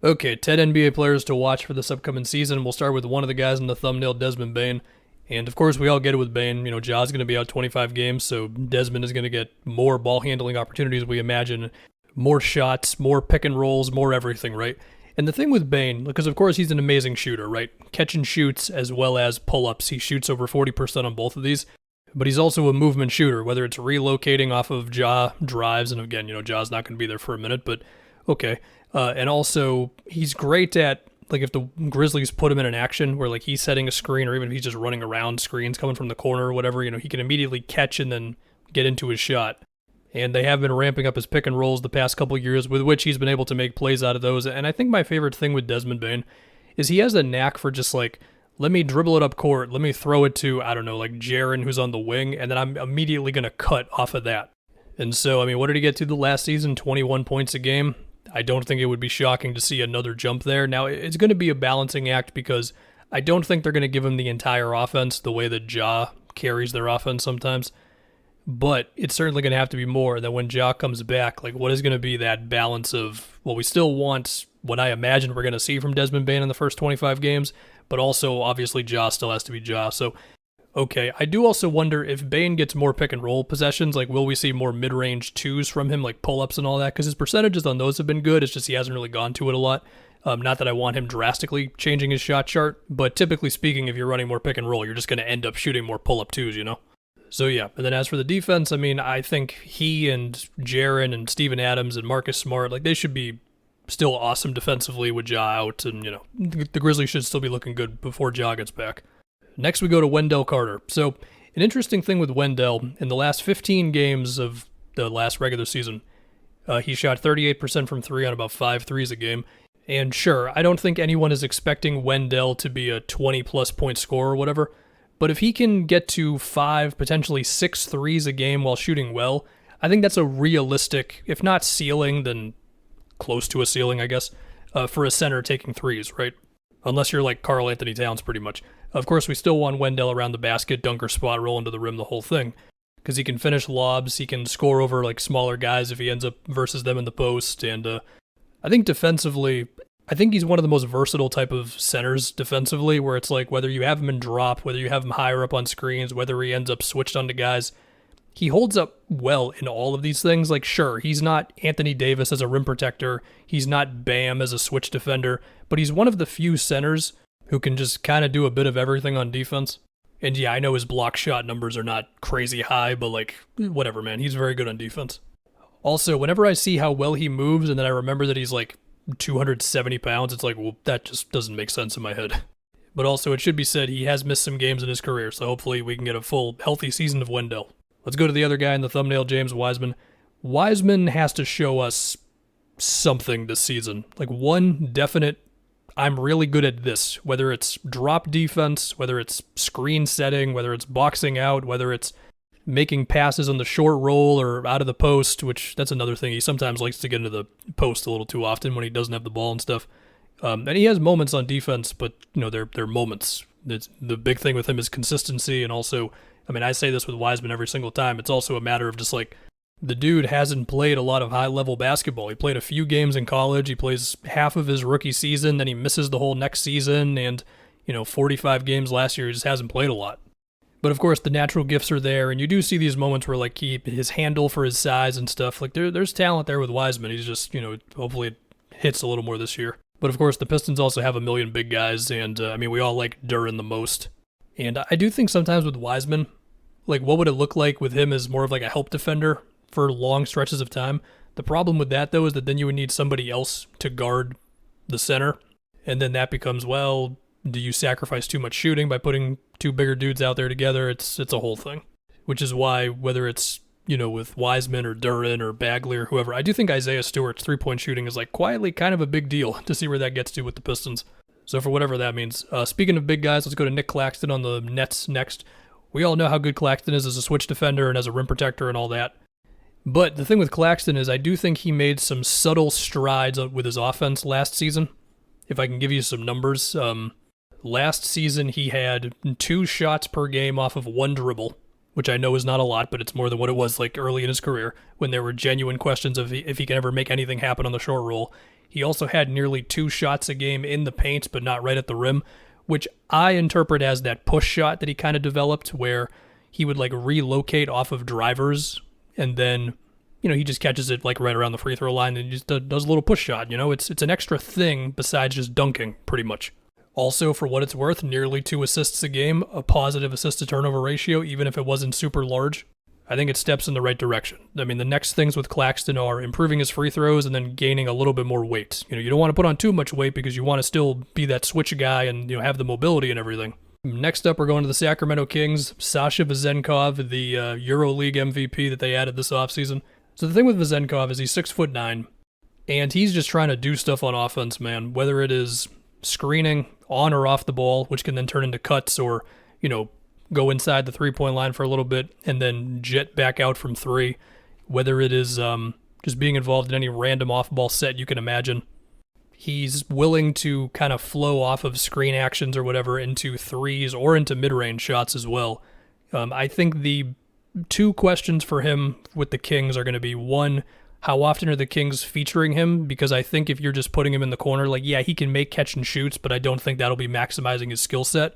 Okay, 10 NBA players to watch for this upcoming season. We'll start with one of the guys in the thumbnail, Desmond Bane. And of course, we all get it with Bane. Ja's going to be out 25 games, so Desmond is going to get more ball handling opportunities, we imagine. More shots, more pick and rolls, more everything, right? And the thing with Bane, because of course he's an amazing shooter, right? Catch and shoots as well as pull-ups. He shoots over 40% on both of these. But he's also a movement shooter, whether it's relocating off of Ja drives. And again, Ja's not going to be there for a minute, but okay. And also, he's great at, like, if the Grizzlies put him in an action where, like, he's setting a screen or even if he's just running around screens coming from the corner or whatever, he can immediately catch and then get into his shot. And they have been ramping up his pick and rolls the past couple years, with which he's been able to make plays out of those. And I think my favorite thing with Desmond Bane is he has a knack for just, like, let me dribble it up court, let me throw it to, I don't know, like Jaren, who's on the wing, and then I'm immediately going to cut off of that. And so, what did he get to the last season? 21 points a game. I don't think it would be shocking to see another jump there. Now, it's going to be a balancing act because I don't think they're going to give him the entire offense the way that Ja carries their offense sometimes. But it's certainly going to have to be more. And then when Ja comes back, like, what is going to be that balance of, well, we still want what I imagine we're going to see from Desmond Bane in the first 25 games, but also, obviously, Ja still has to be Ja. So, okay, I do also wonder if Bane gets more pick and roll possessions, like will we see more mid-range twos from him, like pull-ups and all that? Because his percentages on those have been good. It's just he hasn't really gone to it a lot. Not that I want him drastically changing his shot chart, but typically speaking, if you're running more pick and roll, you're just going to end up shooting more pull-up twos, So yeah, and then as for the defense, I think he and Jaren and Steven Adams and Marcus Smart, like they should be still awesome defensively with Ja out, and the Grizzlies should still be looking good before Ja gets back. Next, we go to Wendell Carter. So, an interesting thing with Wendell, in the last 15 games of the last regular season, he shot 38% from three on about 5 threes a game. And sure, I don't think anyone is expecting Wendell to be a 20-plus point scorer or whatever, but if he can get to 5, potentially 6 threes a game while shooting well, I think that's a realistic, if not ceiling, then close to a ceiling, I guess, for a center taking threes, right? Unless you're like Karl Anthony Towns, pretty much. Of course, we still want Wendell around the basket, dunker spot, roll into the rim, the whole thing. Because he can finish lobs, he can score over like smaller guys if he ends up versus them in the post. And I think defensively, I think he's one of the most versatile type of centers defensively, where it's like whether you have him in drop, whether you have him higher up on screens, whether he ends up switched onto guys, he holds up well in all of these things. Like, sure, he's not Anthony Davis as a rim protector, he's not Bam as a switch defender, but he's one of the few centers who can just kind of do a bit of everything on defense. And yeah, I know his block shot numbers are not crazy high, but like, whatever, man, he's very good on defense. Also, whenever I see how well he moves, and then I remember that he's like 270 pounds, it's like, well, that just doesn't make sense in my head. But also, it should be said, he has missed some games in his career, so hopefully we can get a full, healthy season of Wendell. Let's go to the other guy in the thumbnail, James Wiseman. Wiseman has to show us something this season. Like one definite, I'm really good at this, whether it's drop defense, whether it's screen setting, whether it's boxing out, whether it's making passes on the short roll or out of the post, which that's another thing. He sometimes likes to get into the post a little too often when he doesn't have the ball and stuff. And he has moments on defense, but they're moments. The big thing with him is consistency, and also, I say this with Wiseman every single time, it's also a matter of just like, the dude hasn't played a lot of high-level basketball. He played a few games in college. He plays half of his rookie season, then he misses the whole next season, and, 45 games last year, he just hasn't played a lot. But, of course, the natural gifts are there, and you do see these moments where, like, his handle for his size and stuff, like, there's talent there with Wiseman. He's just, hopefully it hits a little more this year. But, of course, the Pistons also have a million big guys, and, we all like Duren the most. And I do think sometimes with Wiseman, like, what would it look like with him as more of, like, a help defender for long stretches of time? The problem with that, though, is that then you would need somebody else to guard the center, and then that becomes, well, do you sacrifice too much shooting by putting two bigger dudes out there together? It's a whole thing, which is why whether it's, with Wiseman or Duren or Bagley or whoever, I do think Isaiah Stewart's three-point shooting is like quietly kind of a big deal to see where that gets to with the Pistons. So for whatever that means. Speaking of big guys, let's go to Nick Claxton on the Nets next. We all know how good Claxton is as a switch defender and as a rim protector and all that. But the thing with Claxton is I do think he made some subtle strides with his offense last season. If I can give you some numbers, last season he had 2 shots per game off of 1 dribble, which I know is not a lot, but it's more than what it was like early in his career when there were genuine questions of if he can ever make anything happen on the short roll. He also had nearly 2 shots a game in the paint, but not right at the rim, which I interpret as that push shot that he kind of developed where he would like relocate off of drivers and then, he just catches it like right around the free throw line and he just does a little push shot. It's an extra thing besides just dunking pretty much. Also, for what it's worth, nearly 2 assists a game, a positive assist to turnover ratio, even if it wasn't super large. I think it steps in the right direction. I mean, the next things with Claxton are improving his free throws and then gaining a little bit more weight. You don't want to put on too much weight because you want to still be that switch guy and have the mobility and everything. Next up, we're going to the Sacramento Kings. Sasha Zehnkov, the EuroLeague MVP that they added this offseason. So the thing with Zehnkov is he's 6'9", and he's just trying to do stuff on offense, man. Whether it is screening on or off the ball, which can then turn into cuts or, go inside the three-point line for a little bit and then jet back out from 3. Whether it is just being involved in any random off-ball set you can imagine. He's willing to kind of flow off of screen actions or whatever into threes or into mid-range shots as well. I think the 2 questions for him with the Kings are going to be, 1, how often are the Kings featuring him? Because I think if you're just putting him in the corner, he can make catch and shoots, but I don't think that'll be maximizing his skill set.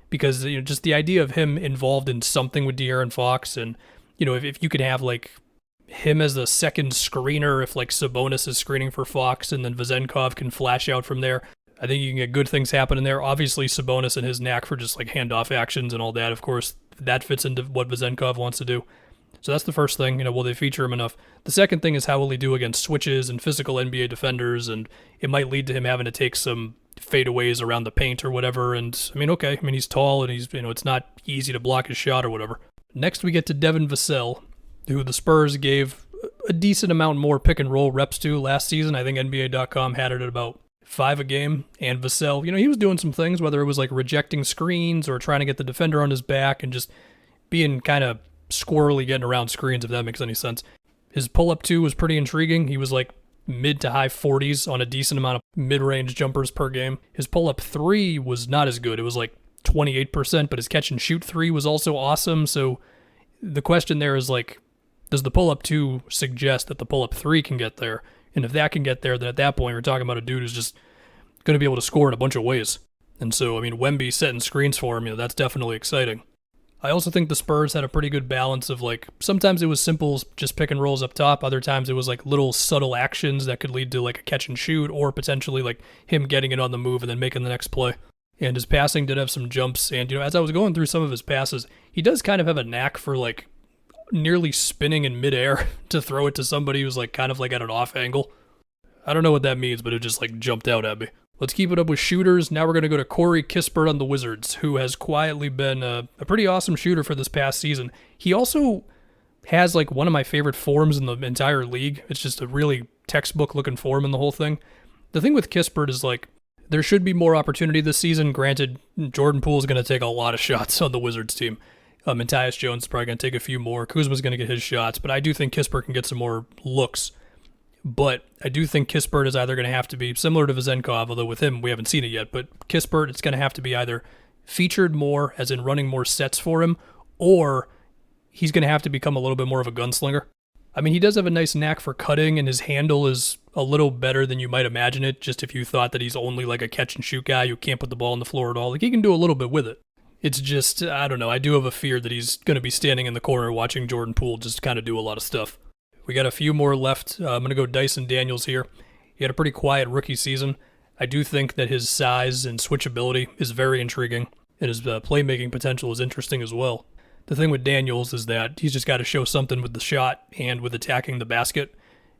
Because just the idea of him involved in something with De'Aaron Fox, and if you could have him as the second screener, if Sabonis is screening for Fox, and then Zehnkov can flash out from there, I think you can get good things happening there. Obviously, Sabonis and his knack for just handoff actions and all that, of course, that fits into what Zehnkov wants to do. So that's the first thing. Will they feature him enough? The second thing is how will he do against switches and physical NBA defenders, and it might lead to him having to take some fadeaways around the paint or whatever. And he's tall and he's, it's not easy to block his shot or whatever. Next, we get to Devin Vassell, who the Spurs gave a decent amount more pick and roll reps to last season. I think NBA.com had it at about 5 a game. And Vassell, he was doing some things, whether it was rejecting screens or trying to get the defender on his back and just being kind of squirrely getting around screens, if that makes any sense. His pull-up 2 was pretty intriguing. He was mid to high 40s on a decent amount of mid-range jumpers per game. His pull-up 3 was not as good. It was 28%, but his catch and shoot 3 was also awesome. So the question there is does the pull-up 2 suggest that the pull-up 3 can get there? And if that can get there, then at that point we're talking about a dude who's just going to be able to score in a bunch of ways. And so, Wemby setting screens for him, that's definitely exciting. I also think the Spurs had a pretty good balance of sometimes it was simple, just pick and rolls up top. Other times it was little subtle actions that could lead to a catch and shoot or potentially him getting it on the move and then making the next play. And his passing did have some jumps. And, as I was going through some of his passes, he does kind of have a knack for nearly spinning in midair to throw it to somebody who's kind of at an off angle. I don't know what that means, but it just jumped out at me. Let's keep it up with shooters. Now we're going to go to Corey Kispert on the Wizards, who has quietly been a pretty awesome shooter for this past season. He also has one of my favorite forms in the entire league. It's just a really textbook-looking form in the whole thing. The thing with Kispert is there should be more opportunity this season. Granted, Jordan Poole is going to take a lot of shots on the Wizards team. And Tyus Jones is probably going to take a few more. Kuzma's going to get his shots, but I do think Kispert can get some more looks. But I do think Kispert is either going to have to be similar to Zehnkov, although with him we haven't seen it yet, but Kispert, it's going to have to be either featured more, as in running more sets for him, or he's going to have to become a little bit more of a gunslinger. He does have a nice knack for cutting, and his handle is a little better than you might imagine it, just if you thought that he's only a catch and shoot guy who can't put the ball on the floor at all. He can do a little bit with it. It's just, I don't know, I do have a fear that he's going to be standing in the corner watching Jordan Poole just kind of do a lot of stuff. We got a few more left. I'm going to go Dyson Daniels here. He had a pretty quiet rookie season. I do think that his size and switchability is very intriguing, and his playmaking potential is interesting as well. The thing with Daniels is that he's just got to show something with the shot and with attacking the basket.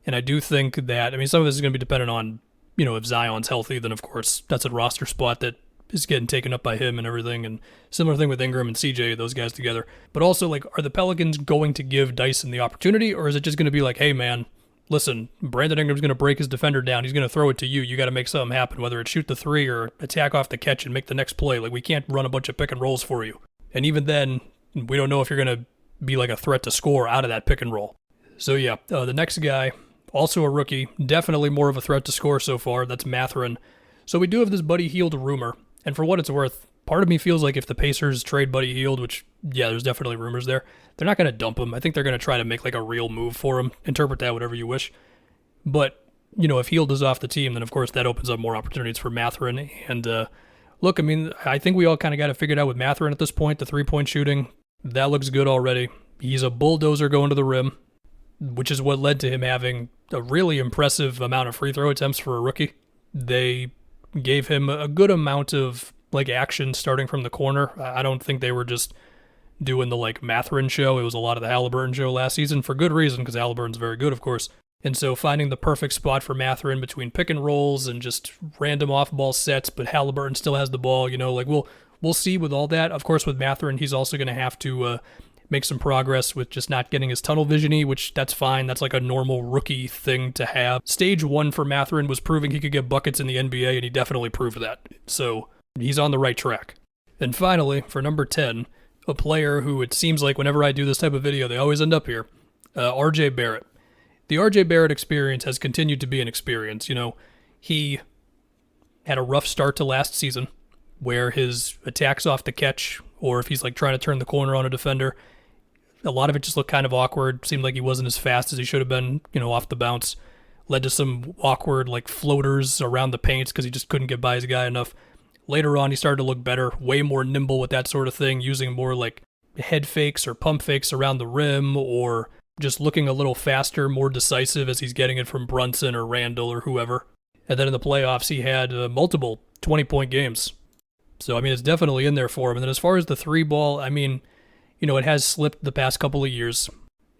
And I do think that, some of this is going to be dependent on, if Zion's healthy, then of course that's a roster spot that is getting taken up by him and everything. And similar thing with Ingram and CJ, those guys together. But also, are the Pelicans going to give Dyson the opportunity, or is it just going to be hey, man, listen, Brandon Ingram's going to break his defender down. He's going to throw it to you. You got to make something happen, whether it's shoot the 3 or attack off the catch and make the next play. We can't run a bunch of pick and rolls for you. And even then, we don't know if you're going to be a threat to score out of that pick and roll. So yeah, the next guy, also a rookie, definitely more of a threat to score so far. That's Mathurin. So we do have this Buddy Hield rumor. And for what it's worth, part of me feels like if the Pacers trade Buddy Hield, which, yeah, there's definitely rumors there, they're not going to dump him. I think they're going to try to make a real move for him. Interpret that whatever you wish. But if Hield is off the team, then of course that opens up more opportunities for Mathurin. And look, I mean, I think we all kind of got it figured out with Mathurin at this point. The 3-point shooting, that looks good already. He's a bulldozer going to the rim, which is what led to him having a really impressive amount of free throw attempts for a rookie. They gave him a good amount of action starting from the corner. I don't think they were just doing the Mathurin show. It was a lot of the Halliburton show last season for good reason, because Halliburton's very good, of course. And so finding the perfect spot for Mathurin between pick and rolls and just random off-ball sets, but Halliburton still has the ball, we'll see with all that. Of course, with Mathurin, he's also going to have to make some progress with just not getting his tunnel vision-y, which that's fine. That's a normal rookie thing to have. Stage 1 for Mathurin was proving he could get buckets in the NBA, and he definitely proved that. So he's on the right track. And finally, for number 10, a player who it seems like whenever I do this type of video, they always end up here, RJ Barrett. The RJ Barrett experience has continued to be an experience. He had a rough start to last season where his attacks off the catch, or if he's trying to turn the corner on a defender, a lot of it just looked kind of awkward. Seemed like he wasn't as fast as he should have been, off the bounce. Led to some awkward floaters around the paints because he just couldn't get by his guy enough. Later on, he started to look better, way more nimble with that sort of thing, using more head fakes or pump fakes around the rim, or just looking a little faster, more decisive as he's getting it from Brunson or Randall or whoever. And then in the playoffs, he had multiple 20-point games. So, it's definitely in there for him. And then as far as the 3-ball, it has slipped the past couple of years.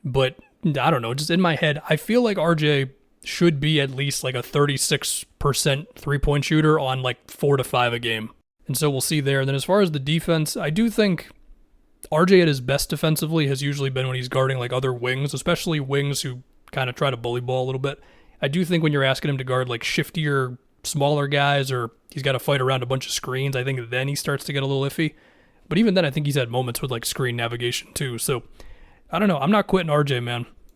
But, I don't know, just in my head, I feel like RJ should be at least a 36% 3-point shooter on 4 to 5 a game. And so we'll see there. And then as far as the defense, I do think RJ at his best defensively has usually been when he's guarding other wings, especially wings who kind of try to bully ball a little bit. I do think when you're asking him to guard shiftier, smaller guys, or he's got to fight around a bunch of screens, I think then he starts to get a little iffy. But even then, I think he's had moments with screen navigation too. So I don't know. I'm not quitting RJ, man.